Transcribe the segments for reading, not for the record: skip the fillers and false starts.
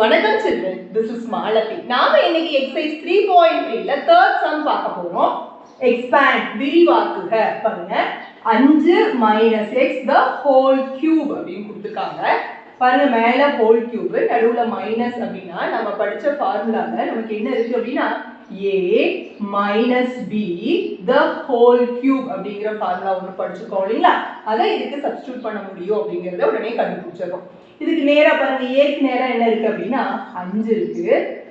வணக்கம் children, this is Malathi. நாம இன்னைக்கு exercise 3.3ல third sum பார்க்க போறோம். expand விரிவாக்குக. பாருங்க 5 minus x the whole cube அப்படின்னு கொடுத்திருக்காங்க. பாருங்க மேல whole cube நடுவுல minus அப்படினா நம்ம படிச்ச ஃபார்முலால நமக்கு என்ன இருக்கு அப்படினா a minus b the whole cube அப்படிங்கற ஃபார்முலா ஒன்னு படிச்சுக்கோம் இல்லையா? அதை இதுக்கு சப்ஸ்டிட்யூட் பண்ண முடியும் அப்படிங்கறத உடனே கண்டுபிடிச்சிரோம். இதுக்கு நேரா பாருங்க a க்கு நேரா என்ன இருக்கு அப்படினா 5 இருக்கு.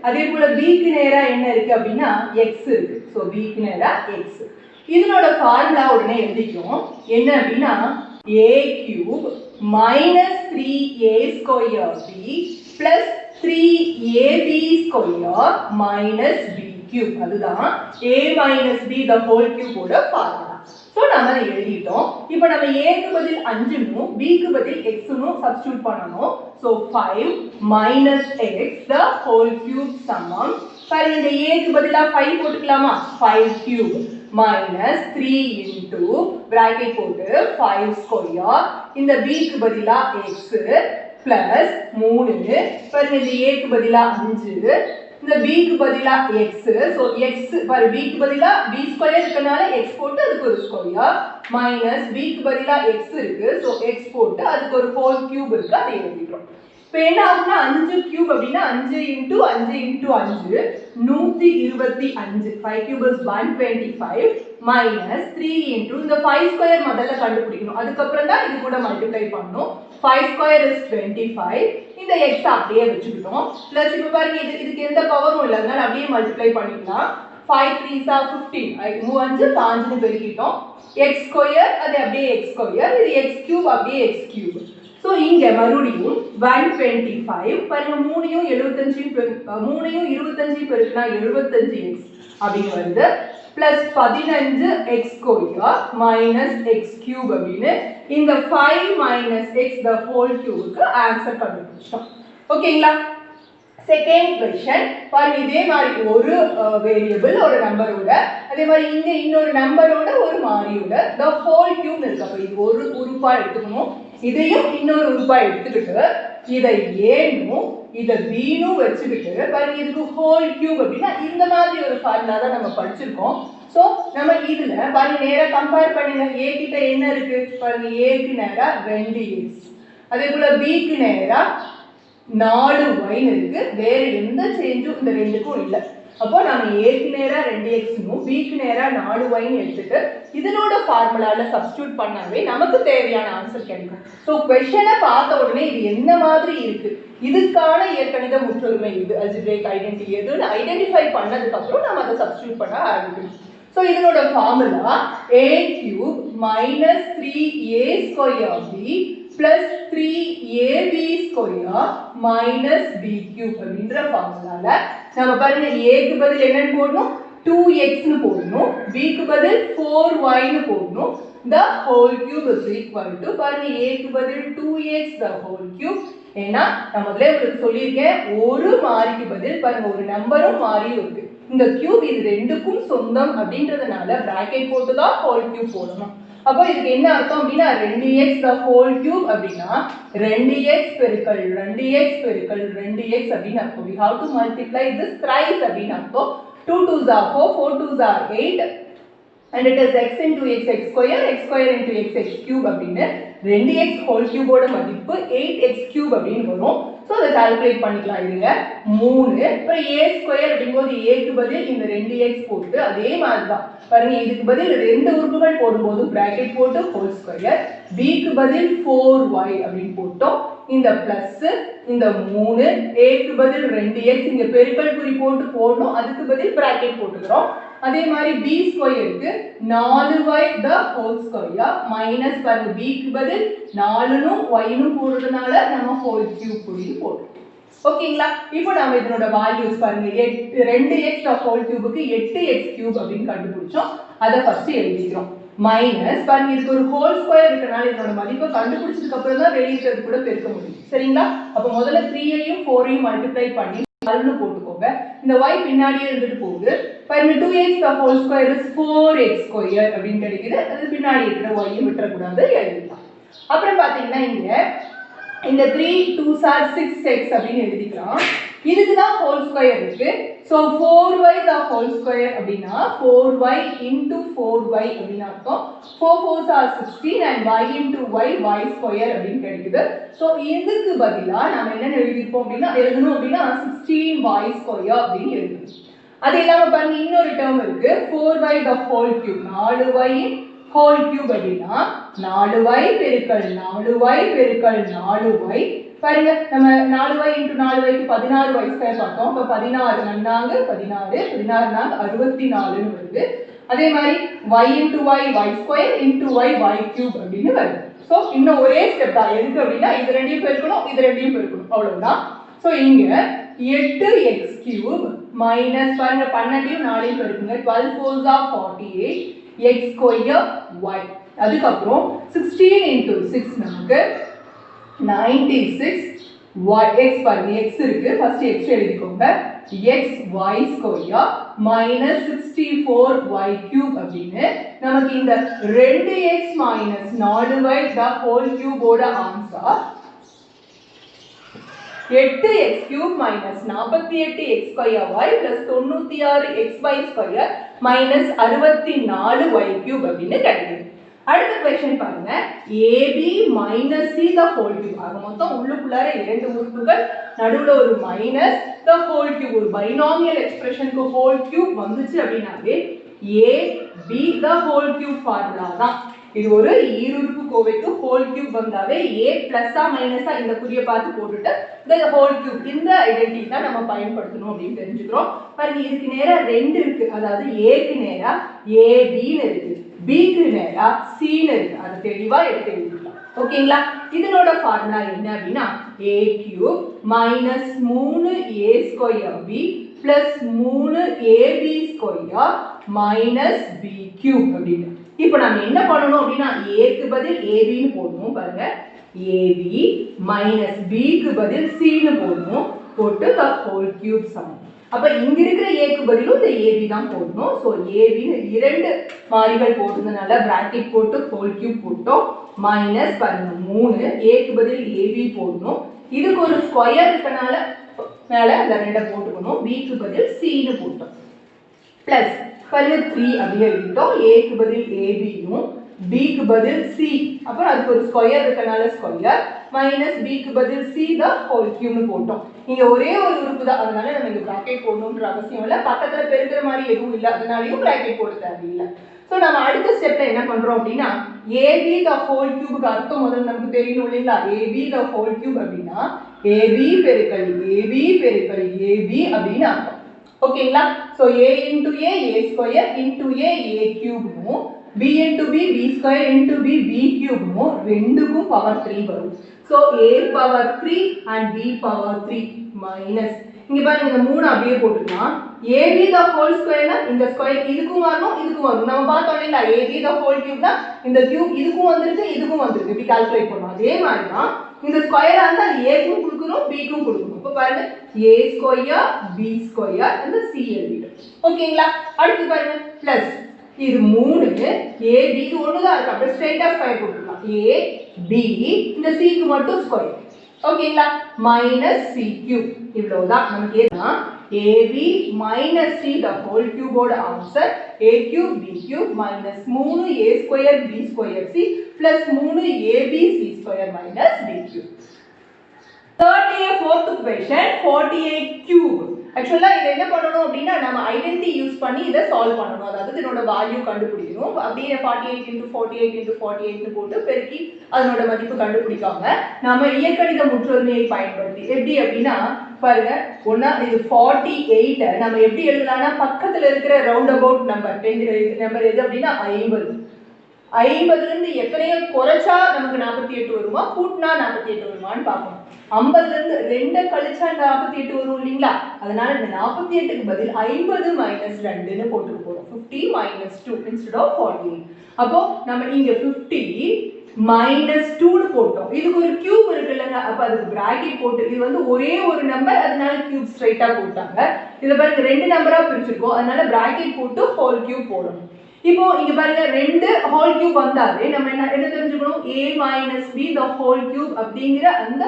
அதே போல b க்கு நேரா என்ன இருக்கு அப்படினா x இருக்கு. சோ b க்கு நேரா x. இதனோட ஃபார்முலா உடனே எழுதிக்கிறோம். என்ன அப்படினா a cube minus 3a square b plus 3ab square minus b cube. அதுதான் a minus b the whole cube ஓட ஃபார்முலா. சோ நாம அதை எழுதிட்டோம். இப்போ நம்ம a க்கு பதில் 5 னும் b க்கு பதில் x னும் சப்ஸ்டிட்யூட் பண்ணனும். So 5 minus x the whole cube சமம். பாருங்க இந்த a க்கு பதிலா 5 போட்டுக்கலாமா? 5 cube minus 3 into bracket போட்டு 5 square. இந்த b க்கு பதிலா x plus 3. பாருங்க இந்த a க்கு பதிலா 5. இந்த b க்கு பதிலா x. சோ x பாரு b க்கு பதிலா b ஸ்கொயர் இருக்கனால x போட்டு அதுக்கு ஒரு ஸ்கொயர் minus b க்கு பதிலா x இருக்கு. சோ x போட்டு அதுக்கு ஒரு whole cube இருக்கு. அதை எழுதிக்கிறோம். இப்போ என்ன ஆகும்னா 5 cube அப்படினா 5 into 5 into 5 125. 5 cube is 125 minus 3 into இந்த 5 square முதல்ல கண்டுபிடிக்கணும். அதுக்கு அப்புறம் தான் இது கூட மல்டிப்ளை பண்ணனும். 5 square is 25. இந்த x அப்படியே வெச்சுக்கிட்டோம். பிளஸ் இப்போ பாருங்க இதுக்கு எந்த பவரும் இல்ல. அதனால அப்படியே மல்டிப்ளை பண்ணிக்கலாம். 5 3s are 15. 5 5 னு பெருக்கிட்டோம். x square அது அப்படியே x square. இது x cube அப்படியே x cube. சோ இங்க மறுபடியும் 125 பாருங்க 3யும் 25 பெருக்கினா 75x அப்படினு வருது. Plus 15x square minus x cube அப்படினு இந்த 5 minus x the whole cube க்கு ஆன்சர் கண்டுபிடிச்சோம். ஓகேங்களா? செகண்ட் क्वेश्चन பாருங்க இதே மாதிரி ஒரு வேரியபிள் ஒரு நம்பரோட அதே மாதிரி இங்க இன்னொரு நம்பரோட ஒரு மாறியோட the whole cube இருக்கு. அப்ப இது ஒரு உறுப்பா எடுத்துக்கணும். இதையும் இன்னொரு உறுப்பா எடுத்துக்கிட்டு இதை a-னும் இத b-னும் வெச்சிட்டு பாருங்க இதுக்கு whole cube அப்படினா இந்த மாதிரி ஒரு ஃபார்முலா தான் நம்ம படிச்சிருக்கோம். சோ நம்ம இதுல பாருங்க நேரா கம்பேர் பண்ணுங்க. a கிட்ட என்ன இருக்கு? பாருங்க a க்கு நேரா 2x. அதே போல b க்கு நேரா 4y இருக்கு. வேற எந்த சேஞ்சும் இந்த ரெண்டுக்கும் இல்ல. அப்போ நாம a க்கு நேரா 2x னும் b க்கு நேரா 4y னு எடுத்துட்டு இதனோட ஃபார்முலால சப்ஸ்டிட்யூட் பண்ணாவே நமக்கு தேவையான ஆன்சர் கிடைக்கும். சோ क्वेश्चனை பார்த்த உடனே இது என்ன மாதிரி இருக்கு? இதுக்கான இயற்கணித முற்றொருமை இது அல்ஜிப்ரைக் ஐடென்டிட்டி எதுன்னு ஐடென்டிஃபை பண்ணதுக்கு அப்புறம் நாம அதை சப்ஸ்டிட்யூட் பண்ண ஆரம்பிக்கணும். சோ இதனோட formula a cube minus 3a square b plus 3ab square minus b cube அப்படிங்கற ஃபார்முலால நாம பாருங்க a க்கு பதில் என்னன்னு போடணும்? 2x னு போடணும். b க்கு பதில் 4y னு போடணும். the whole cube is equal to பாருங்க a க்கு பதில் 2x the whole cube. ஏனா நான் முதல்ல உங்களுக்கு சொல்லிருக்கேன் ஒரு மாறிக்கு பதில் பாருங்க ஒரு நம்பரும் மாறியும் இருக்கு. இந்த கியூப் இது ரெண்டுக்கும் சொந்தம் அப்படின்றதனால பிராக்கெட் போட்டு தான் whole cube போடணும். அப்போ இதுக்கு என்ன அர்த்தம் அப்படினா 2x the whole cube அப்படினா 2x பெருக்கல் 2x பெருக்கல் 2x அப்படினா அர்த்தம். we have to multiply this thrice அப்படினா அர்த்தம். 2 2s are 4 4 2s are 8 and it is x into x square into x cube அப்படினு 2x whole cube ஓட மதிப்பு 8x cube அப்படினு வரும். சோ அத கால்குலேட் பண்ணிக்கலாம். இருங்க 3 அப்புறம் a ஸ்கொயர் அப்படிங்கும்போது a க்கு பதில் இந்த 2x போட்டு அதே மாதிரி தான் பாருங்க இதுக்கு பதில் ரெண்டு உறுப்புகள் போடும்போது பிராக்கெட் போட்டு whole ஸ்கொயர் b க்கு பதில் 4y அப்படினு போட்டோம். இந்த பிளஸ் இந்த 3 a க்கு பதில் 2x இங்க பெருக்கல் குறி போட்டு போடணும். அதுக்கு பதில் பிராக்கெட் போட்டுறோம். அதே மாதிரி b ஸ்கொயருக்கு 4y the whole square minus பாருங்க b க்கு பதில் 4 னும் y னும் போடுறதுனால நம்ம whole cube புடிச்சு போடுறோம். ஓகேங்களா? இப்போ நாம இதனோட வேல்யூஸ் பாருங்க 2x the whole cube க்கு 8x cube அப்படினு கண்டுபிடிச்சோம். அத ஃபர்ஸ்ட் எழுதிக்கிறோம். மைனஸ் பாருங்க இதுக்கு ஒரு ஹோல் ஸ்கொயர் இருக்கனால இதனோட மதிப்பை கண்டுபிடிச்சதுக்கு அப்புறம் தான் வெளிய இருக்கிறது கூட பெருக்க முடியும். சரிங்களா? அப்ப முதல்ல 3ஐயும் 4ஐயும் மல்டிப்ளை பண்ணி 4 போட்டுக்கோங்க. இந்த y பின்னாடியே இருந்துட்டு போகுது. பாருங்க 2x the whole square is 4x square அப்படினு கிடைக்குது. அது பின்னாடி இருக்கிற y விட்டுற கூடாது எழுதிடலாம். அப்புறம் பாத்தீங்கன்னா இங்க இந்த 3 2s are 6x அப்படின்னு எழுதிக்கலாம். இதுக்கு தான் ஹோல் ஸ்கொயர் இருக்கு. So 4y the whole square அப்படின்னா 4y into 4y அப்படின்னு அர்த்தம். 4 4s are 16 and y into y square அப்படின்னு கிடைக்குது. ஸோ இதுக்கு பதிலா நம்ம என்ன எழுதிருப்போம் அப்படின்னா எழுதணும் அப்படின்னா 16y square அப்படின்னு எழுதணும். அது இல்லாம பாருங்க இன்னொரு டேர்ம் இருக்கு 4y the whole cube 4y whole cube அப்படின்னா 4y பெருக்கல் 4y பெருக்கல் 4y பாருங்க நம்ம 4y into 4y க்கு 16y ஸ்கொயர் பார்த்தோம். அப்ப 16 நன்னாங்க 16 16 நாங்க 64 ன்னு வருது. அதே மாதிரி y into y square into y cube அப்படின்னு வருது. சோ இன்னும் ஒரே ஸ்டெப் தான் எதுக்கு அப்படின்னா இது ரெண்டையும் பெருக்கணும் இது ரெண்டையும் பெருக்கணும் அவ்வளவுதான். சோ இங்க 8x cube minus பாருங்க 12 4 பெருக்குங்க 12 4s are 48 x square y அதுக்கப்புறம் 16 into 6 நமக்கு 96 y x பாருங்க x இருக்கு ஃபர்ஸ்ட் x எழுதிக்கோங்க x y square minus 64 y cube அப்படினு நமக்கு இந்த 2x minus 4y the whole cube ஓட answer 8x cube minus 48x square y plus 96x y square minus 64y cube அப்படினு கிடைக்குது. அடுத்த क्वेश्चन பாருங்க ab minus c the whole cube ஆக மொத்தம் உள்ளுக்குள்ளார இரண்டு உறுப்புகள் நடுவுல ஒரு minus the whole cube ஒரு பைனாமியல் எக்ஸ்பிரஷனுக்கு whole cube வந்துச்சு அப்படினாவே ab the whole cube formula தான். இது ஒரு ஈருறுப்பு கோவைக்கு whole cube வந்தாவே a plus ஆ minus ஆ இந்த குறியை பார்த்து போட்டுட்டு the whole cube இந்த ஐடென்டிட்டி தான் நம்ம பயன்படுத்தணும் அப்படி தெரிஞ்சுக்கிறோம். பாருங்க இதுக்கு நேரா ரெண்டு இருக்கு அதாவது a க்கு நேரா ab ன்னு இருக்கு b க்கு நேரா c ன்னு இருக்கு அது தெளிவா எடுத்து எழுதிக்கலாம். ஓகேங்களா இதனோட ஃபார்முலா என்ன அப்படினா a cube minus 3a square b plus 3ab square minus b cube அப்படினு. இப்போ நாம என்ன பண்ணனும் அப்படினா a க்கு பதில் ab ன்னு போடணும் பாருங்க ab minus b க்கு பதில் c ன்னு போடணும் போட்டு the whole cube சமம். அப்ப இங்க இருக்கிற a க்கு பதிலும் இந்த ab தான் போடணும். சோ ab ன்னு இரண்டு மாறிகள் போடுறதுனால பிராக்கெட் போட்டு whole cube போட்டோம் மைனஸ் பாருங்க 3 a க்கு பதில் ab போடணும். இதுக்கு ஒரு ஸ்கொயர் இருக்கனால மேல அந்த ரெண்ட போட்டுக்கணும் b க்கு பதில் c ன்னு போட்டோம். பிளஸ் பாருங்க 3 அப்படியே எழுதிட்டோம் a க்கு பதில் ab னும் b க்கு பதில் c அப்புறம் அதுக்கு ஒரு ஸ்கொயர் இருக்கனால ஸ்கொயர் மைனஸ் b க்கு பதில் c the whole cube னு போட்டோம். இங்க ஒரே ஒரு உறுப்பு தான் அதனால நம்ம இங்க பிராக்கெட் போடணும்ன்ற அவசியம் இல்ல பக்கத்துல பெருக்குற மாதிரி எதுவும் இல்ல அதனாலயும் பிராக்கெட் போட தேவையில்லை. சோ நம்ம அடுத்த ஸ்டெப்ல என்ன பண்றோம் அப்படினா ab the whole cube க்கு அர்த்தம் முதல்ல நமக்கு தெரியணும் இல்லையா ab the whole cube அப்படினா ab பெருக்கல் ab பெருக்கல் ab அப்படினு அர்த்தம். ஓகேங்களா so a into a square into a cube னும் b into b square into b cube னும் ரெண்டுக்கும் பவர் 3 வரும். So a power 3 and b power 3 minus இங்க பாருங்க இந்த மூணு அப்படியே போட்டுக்கலாம் ab the whole square னா இந்த ஸ்கொயர் இதுக்கும் வரணும் இதுக்கும் வரும் நம்ம பார்த்தோம் இல்ல ab the whole cube னா இந்த கியூப் இதுக்கும் வந்திருக்கு இதுக்கும் வந்திருக்கு இப்படி கால்குலேட் பண்ணனும். அதே மாதிரி தான் இந்த ஸ்கொயரா இருந்தா a க்கும் கொடுக்கணும் b க்கும் கொடுக்கணும். அப்ப பாருங்க a square b square and c எழுதிட்டோம். ஓகேங்களா அடுத்து பாருங்க பிளஸ் இது 3 a b இது ஒண்ணுதான் இருக்கு அப்படியே ஸ்ட்ரைட்டா ஸ்கொயர் போட்டுக்கலாம் a b இந்த c க்கு மட்டும் ஸ்கொயர். ஓகேங்களா மைனஸ் c cube இவ்வளவுதான் நமக்கு ஏன்னா ab minus c the whole cube ஓட answer a cube b cube minus 3a square b square c plus 3ab c square minus b cube. Third day fourth question 48 cube. Actually இத என்ன பண்ணனும் அப்படினா நாம identity use பண்ணி இத solve பண்ணனும். அதாவது இதனோட வேல்யூ கண்டுபிடிக்கணும். அப்படியே 48 into 48 into 48 னு போட்டு பெருக்கி அதனோட மதிப்பு கண்டுபிடிக்காம நாம இயற்கணித முற்றொருமையை பயன்படுத்தி எப்படி அப்படினா பாருங்க ஒண்ணா இது 48 நாம எப்படி எழுதலாம்னா பக்கத்துல இருக்கிற ரவுண்ட் அபவுட் நம்பர் 10 நம்பர் எது அப்படினா 50 50 ல இருந்து எத்தனையோ குறைச்சா நமக்கு 48 வருமா கூட்டினா 48 வருமான்னு பார்க்கணும். 50 ல இருந்து 2 கழிச்சா 48 வரும் இல்லீங்களா அதனால இந்த 48 க்கு பதில் 50 - 2 ன்னு போட்டு போறோம் 50 - 2 instead of 48. அப்போ நம்ம இங்க 50 - 2 ன்னு போட்டோம். இதுக்கு ஒரு கியூப் இருக்குல்லங்க அப்ப அதுக்கு பிராக்கெட் போட்டு இது வந்து ஒரே ஒரு நம்பர் அதனால கியூப் ஸ்ட்ரைட்டா போட்டாங்க. இத பாருங்க ரெண்டு நம்பரா பிரிச்சிருக்கோம் அதனால பிராக்கெட் போட்டு ஹோல் கியூப் போடணும். இப்போ இங்க பாருங்க 2 ஹோல் கியூப் வந்தாலே நம்ம என்ன தெரிஞ்சுக்கணும் a b the whole cube அப்படிங்கிற அந்த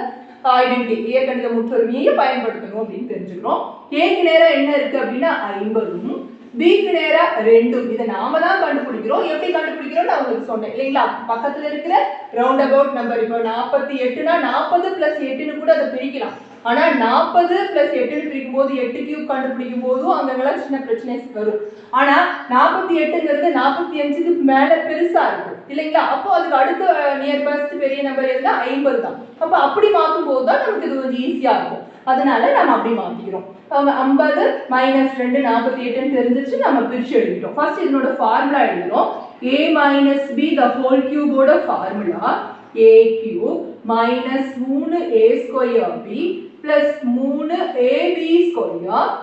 ஐடென்டிட்டி இயற்கணித முற்றொருமையை பயன்படுத்தணும் அப்படின்னு தெரிஞ்சுக்கிறோம். a க்கு நேரா என்ன இருக்கு அப்படின்னா 50 b க்கு நேரா 2 இத நாம தான் கண்டுபிடிக்கிறோம். எப்படி கண்டுபிடிக்கிறோம் நான் உங்களுக்கு சொன்னேன் இல்லீங்களா? பக்கத்துல இருக்கிற ரவுண்ட் அபவுட் நம்பர் இப்போ 48 னா 40 + 8 னு கூட அதை பிரிக்கலாம். ஆனா 40 + 8 னு பிரிக்கும்போது 8 கியூப் கண்டுபிடிக்கும் போது அங்கங்கலாம் சின்ன பிரச்சனை வரும். ஆனா 48ங்கிறது 45க்கு மேல பெருசா இருக்கும் இல்லீங்களா? அப்போ அதுக்கு அடுத்த நியர் பெஸ்ட் பெரிய நம்பர் எதுனா 50 தான். அப்ப அப்படி மாத்தும்போது தான் நமக்கு இது கொஞ்சம் ஈஸியா இருக்கும். அதனால நாம அப்படி மாத்திக்கிறோம். 50 - 2 48 ன்னு தெரிஞ்சிச்சு நம்ம பிரிச்சு எழுதிட்டோம். ஃபர்ஸ்ட் இதனோட ஃபார்முலா எழுதுறோம். a - b the whole cube ஓட formula a cube minus 3a² b plus 3ab²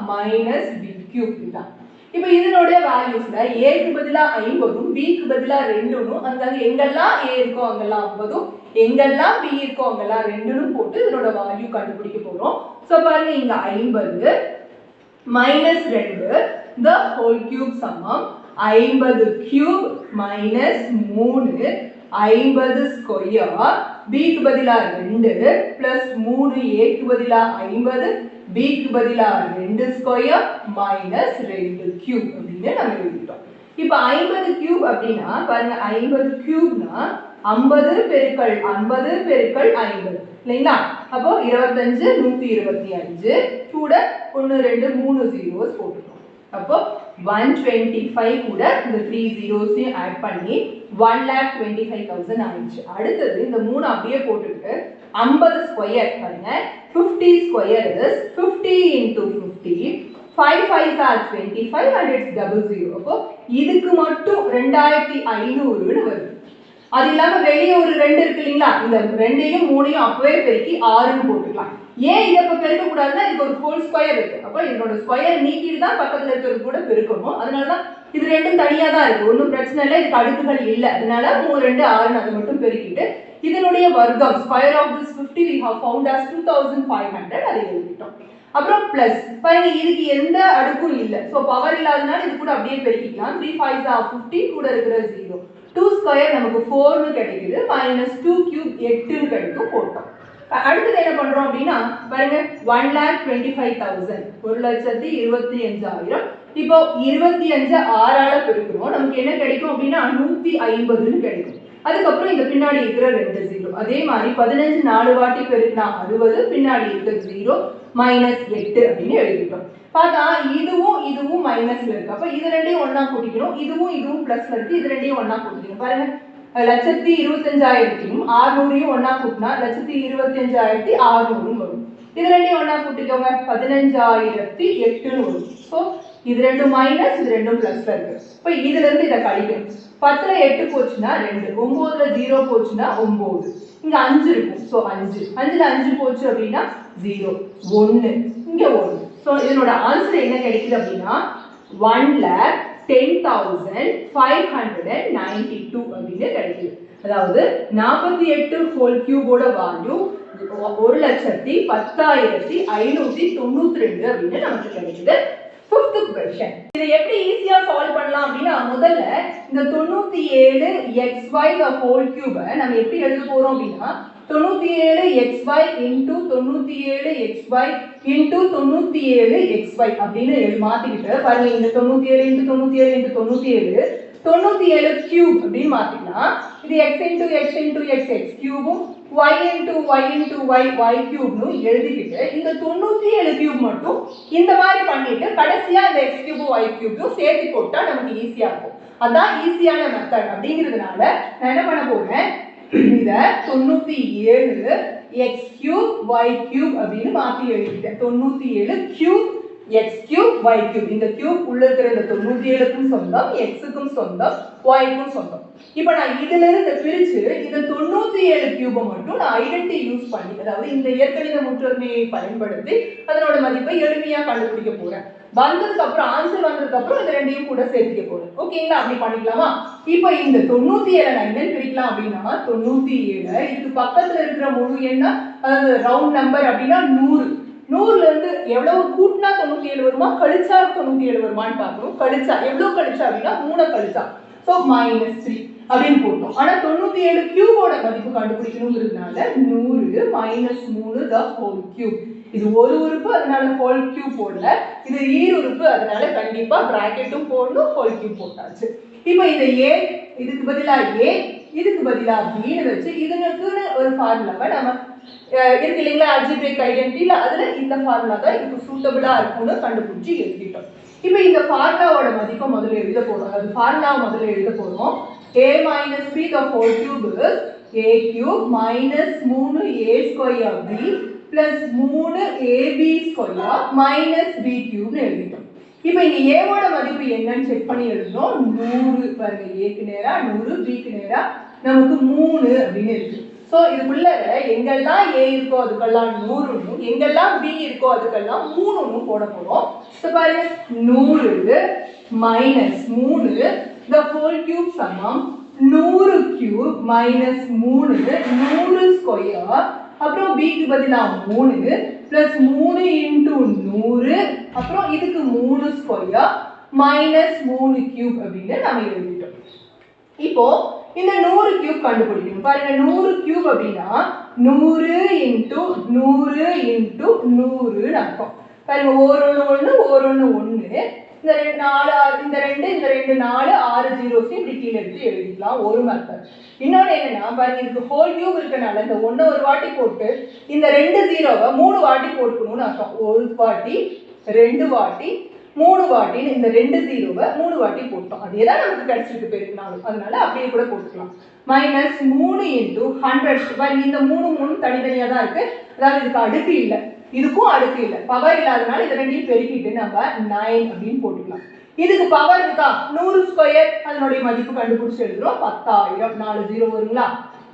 minus b cube இதுதான். இப்போ இதனோட வேல்யூஸ்ல a க்கு பதிலா 50 b க்கு பதிலா 2 அங்க எங்கெல்லாம் a இருக்கோ அங்கெல்லாம் 50 எங்கெல்லாம் b இருக்கோ அங்கெல்லாம் 2 போட்டு இதனோட வேல்யூ கண்டுபிடிக்க போறோம். சோ பாருங்க இங்க 50 minus 2 the whole cube சமம் 50 cube minus 3 50 ஸ்கொயர் b க்கு பதிலா 2 plus 3a க்கு பதிலா 50 b க்கு பதிலா 2 ஸ்கொயர் minus 2 கியூப் அப்படின்னு நம்ம எழுதிட்டோம். இப்போ 50 கியூப் அப்படின்னா பாருங்க 50 கியூப்னா 50 பெருக்கல் 50 பெருக்கல் 50 இல்லைங்களா? அப்போ 25 125 கூட 1 2 3 zeros போட்டுட்டோம். அப்போ 125 கூட இந்த 3 zeros ஆட் பண்ணி 1,25,000 ஆயிடுச்சு. அடுத்தது இந்த 3 அப்படியே போட்டுட்டு 50 ஸ்கொயர் பாருங்க 50 square is 50 into 50 5 5s are 25 and it's 00. அப்போ இதுக்கு மட்டும் 2500 ன்னு வருது. அது இல்லாம வெளியே ஒரு 2 இருக்கு இல்லீங்களா? இந்த 2யும் 3யும் அப்பவே பெருக்கி 6 ன்னு போட்டுக்கலாம். ஏன் இத இப்ப பெருக்க கூடாதுன்னா இதுக்கு ஒரு ஹோல் ஸ்கொயர் இருக்கு. அப்ப இதனோட ஸ்கொயர் நீக்கிட்டு தான் பக்கத்துல இருக்கிறது கூட பெருக்கணும். அதனால தான் இது ரெண்டும் தனியா தான் இருக்கு. ஒண்ணும் பிரச்சனை இல்லை. இதுக்கு அடுக்குகள் இல்ல. அதனால 3 2 6 ன்னு அதை மட்டும் பெருக்கிட்டு இதனுடைய வர்க்கம் square of this 50 we have found as 2500 அதை எழுதிட்டோம். அப்புறம் பிளஸ் பாருங்க இதுக்கு எந்த அடுக்கும் இல்ல. சோ பவர் இல்லாதனால இது கூட அப்படியே பெருக்கிக்கலாம். 3 5s are 50 கூட இருக்கிற 0 2 ஸ்கொயர் நமக்கு 4 ன்னு கிடைக்குது minus 2 கியூப் 8 ன்னு கிடைக்கும் போட்டோம். அடுத்து என்ன பண்றோம் அப்படினா பாருங்க 1,25,000 1,25,000 இப்போ 25 6 ஆல பெருக்குறோம். நமக்கு என்ன கிடைக்கும் அப்படினா 150 ன்னு கிடைக்கும். அதுக்கு அப்புறம் இந்த பின்னாடி இருக்கிற 2 0 அதே மாதிரி 15 4 வாட்டி பெருக்கினா 60 பின்னாடி இருக்கிற 0 -8 அப்படினு எழுதிட்டோம். பார்த்தா இதுவும் மைனஸ்ல இருக்கு. அப்ப இது ரெண்டையும் ஒண்ணா கூட்டிக்கணும். இதுவும் பிளஸ்ல இருக்கு. இது ரெண்டையும் ஒண்ணா கூட்டிக்கணும். பாருங்க 1,25,000யும் 600யும் ஒண்ணா கூட்டினா 1,25,600 வரும். இது ரெண்டையும் ஒண்ணா கூட்டிக்கோங்க 15,008 வரும். சோ இது ரெண்டும் மைனஸ் இது ரெண்டும் பிளஸ்ல இருக்கு. இப்போ இதுல இருந்து இத கழிக்கணும். 10ல 8 போச்சுனா 2 9ல 0 போச்சுனா 9 இங்க 5 இருக்கும். சோ 5 5ல 5 போச்சு அப்படினா 0 1 இங்க 1. சோ இதனோட ஆன்சர் என்ன கிடைக்குது அப்படினா 1,10,592 அப்படினு கிடைக்குது. அதாவது 48 ஹோல் கியூபோட வேல்யூ 1,10,592 அப்படினு நமக்கு கிடைக்குது. Fifth question. இதை எப்படி ஈஸியா சால்வ் பண்ணலாம் அப்படினா முதல்ல இந்த 97xy the whole cube நம்ம எப்படி எழுத போறோம் அப்படினா 97xy into 97xy into 97xy அப்படினு மாத்திக்கிட்டு பாருங்க இந்த 97 into 97 into 97 97 cube அப்படினு மாத்திக்கலாம். இது x into x into x x cube y into y into y y cube னு எழுதிக்கிட்டு இந்த 97 cube மட்டும் இந்த மாதிரி பண்ணிட்டு கடைசியா இந்த x cube y cube சேர்த்து போட்டா நமக்கு ஈஸியா இருக்கும். அதான் ஈஸியான மெத்தட் அப்படிங்கிறதுனால நான் என்ன பண்ண போறேன் இத 97 x cube y cube அப்படினு மாத்தி எழுதிட்டேன். 97 cube x cube y cube இந்த cube உள்ள இருக்கிற இந்த 97 க்கும் சொந்தம் x க்கும் சொந்தம் y க்கும் சொந்தம். இப்போ நான் இதில இருந்து பிரிச்சு இந்த 97 கியூபை மட்டும் நான் ஐடென்டி யூஸ் பண்ணி அதாவது இந்த இயற்கணித முற்றொருமையை பயன்படுத்தி அதனோட மதிப்பை எளிமையா கண்டுபிடிக்க போறேன். வந்ததுக்கு அப்புறம் ஆன்சர் வந்ததுக்கு அப்புறம் இந்த ரெண்டையும் கூட சேர்த்துக்க போறேன். ஓகேங்களா? அப்படி பண்ணிக்கலாமா? இப்போ இந்த 97 நான் என்ன பிரிக்கலாம் அப்படினா 97 இதுக்கு பக்கத்துல இருக்கிற முழு எண்ண அதாவது ரவுண்ட் நம்பர் அப்படினா 100 100ல இருந்து எவ்வளவு கூட்டினா 97 வருமா கழிச்சா 97 வருமான்னு பார்க்கணும். கழிச்சா எவ்வளவு கழிச்சா அப்படினா 3 கழிச்சா ஸோ -3 அப்படின்னு போட்டோம். ஆனால் 97 கியூபோட மதிப்பு கண்டுபிடிக்கணுங்கிறதுனால 100 -3 த ஹோல் கியூப். இது ஒரு உறுப்பு, அதனால ஹோல் கியூப் போடல. இது ஈருறுப்பு, அதனால கண்டிப்பா பிராக்கெட்டும் போடணும், ஹோல் கியூப் போட்டாச்சு. இப்போ இந்த ஏ இதுக்கு பதிலா ஏ, இதுக்கு பதிலா பின்னு வச்சு இதுக்குன்னு ஒரு ஃபார்முலாவை நம்ம இருக்கு இல்லைங்களா, அல்ஜிப்ரிக் ஐடென்டிட்டில அதுல இந்த ஃபார்முலா தான் இதுக்கு சூட்டபிளா இருக்கும்னு கண்டுபிடிச்சு எழுதிட்டோம். இப்போ இந்த ஃபார்முலாவோட மதிப்பை முதல்ல எழுத போறோம். அது ஃபார்முலாவை முதல்ல எழுத போறோம். a minus b the whole cube is a cube minus 3a square b plus 3ab square minus b cube னு எழுதிட்டோம். இப்போ இங்க a ஓட மதிப்பு என்னன்னு செக் பண்ணி எழுதணும். 100 பாருங்க, a க்கு நேரா 100, b க்கு நேரா நமக்கு 3 அப்படின்னு இருக்கு. சோ இதுக்குள்ள எங்கெல்லாம் a இருக்கோ அதுக்கெல்லாம் 100னு, எங்கெல்லாம் b இருக்கோ அதுக்கெல்லாம் 3னு போட போறோம். சோ பாருங்க 100 minus 3 the whole cube சமம் 100 cube minus 3 100 square, அப்புறம் b க்கு பதிலா 3 plus 3 into 100, அப்புறம் இதுக்கு 3 square minus 3 cube அப்படின்னு நாம எழுதிட்டோம். இப்போ இந்த 100 கியூப் கண்டுபிடிக்கணும். பாருங்க 100 கியூப் அப்படின்னா 100 into 100 into 100 அர்த்தம். பாருங்க ஒரு ஒன்று ஒன்று, இந்த 4 இந்த 2 4 6 ஜீரோஸ் இப்படி கீழே எடுத்து எழுதிக்கலாம், ஒரு மெத்தட். இன்னொன்று என்னன்னா பாருங்க, இதுக்கு ஹோல் கியூப் இருக்கனால இந்த 1 ஒரு வாட்டி போட்டு இந்த 2 ஜீரோவை 3 வாட்டி போட்டுக்கணும்னு அர்த்தம். ஒரு வாட்டி 2 வாட்டி 3 வாட்டி இந்த 2 ஜீரோவை 3 வாட்டி போட்டோம். அதே தான் நமக்கு கிடைச்சிருக்கு பெருக்கினாலும், அதனால அப்படியே கூட போட்டுக்கலாம். Minus 3 into 100. இந்த 3 தனித்தனியா தான் இருக்கு, அதாவது இதுக்கு அடுக்கு இல்லை, இதுக்கும் அடுக்கு இல்லை, பவர் இல்லாதனால இது ரெண்டையும் பெருக்கிட்டு நம்ம 9 அப்படின்னு போட்டுக்கலாம். இதுக்கு பவர் இருக்கா, 100 ஸ்கொயர், அதனுடைய மதிப்பு கண்டுபிடிச்சு எழுதுறோம் 10,000. 4 ஜீரோ வருங்களா,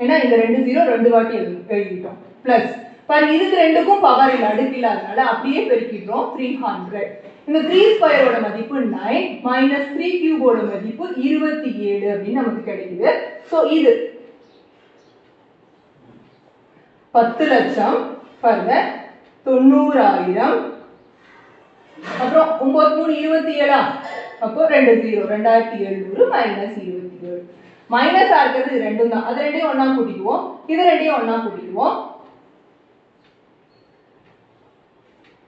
ஏன்னா இந்த 2 ஜீரோ 2 வாட்டி எழுதிட்டோம். பிளஸ் பாருங்க இதுக்கு ரெண்டுக்கும் பவர் இல்லை, அடுக்கு இல்லாதனால அப்படியே பெருக்கிடுறோம் 300. இந்த 3 ஸ்கொயரோட மதிப்பு 9 மைனஸ் 3 கியூபோட மதிப்பு 27 அப்படின்னு நமக்கு கிடைக்குது. ஸோ இது 10 லட்சம் பாருங்க 90,000, அப்புறம் 9 3 27, அப்போ 2 0 2700 மைனஸ் 27. மைனஸ் இருக்கிறது ரெண்டும் தான், அது ரெண்டையும் ஒன்னா கூட்டிக்குவோம், இது ரெண்டையும் ஒன்னா கூட்டிக்குவோம்,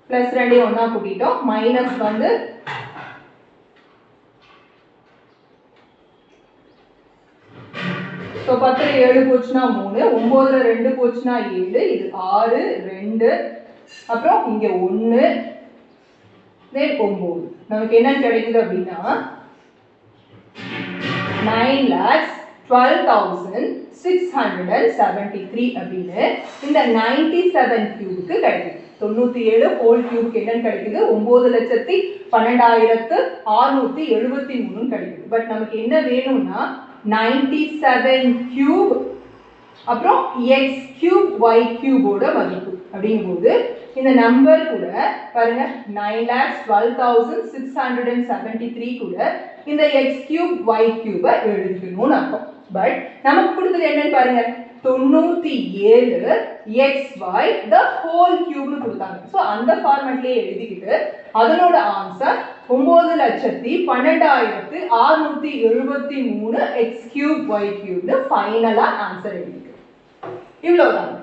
பிளஸ் ரெண்டையும் ஒன்னா கூட்டிட்டோம். மைனஸ் வந்து ஸோ 10ல் 7 போச்சுன்னா 3, 9ல் 2 போச்சுன்னா 7, இது 6 2, அப்புறம் இங்க 1 தென் 9. நமக்கு என்ன கிடைக்குது அப்படின்னா 9,12,673 அப்படின்னு இந்த 97 கியூபுக்கு கிடைக்குது. 97 ஹோல் கியூபுக்கு என்னன்னு கிடைக்குது, 9,12,673 கிடைக்குது. பட் நமக்கு என்ன வேணும்னா 97 கியூப் அப்புறம் x கியூப் y கியூபோட மதிப்பு அப்படிங்கும்போது இந்த நம்பர் கூட பாருங்க 9,12,673 கூட இந்த x கியூப் y கியூபை எழுதிக்கணும்னு அர்த்தம். பட் நமக்கு கொடுத்தது என்னன்னு பாருங்க 97 xy the whole cube னு கொடுத்தாங்க. ஸோ அந்த ஃபார்மேட்லேயே எழுதிக்கிட்டு அதனோட answer 9,12,673 x cube y cube ஃபைனலா ஆன்சர் எழுதிக்கிறோம். இவ்வளவுதான்.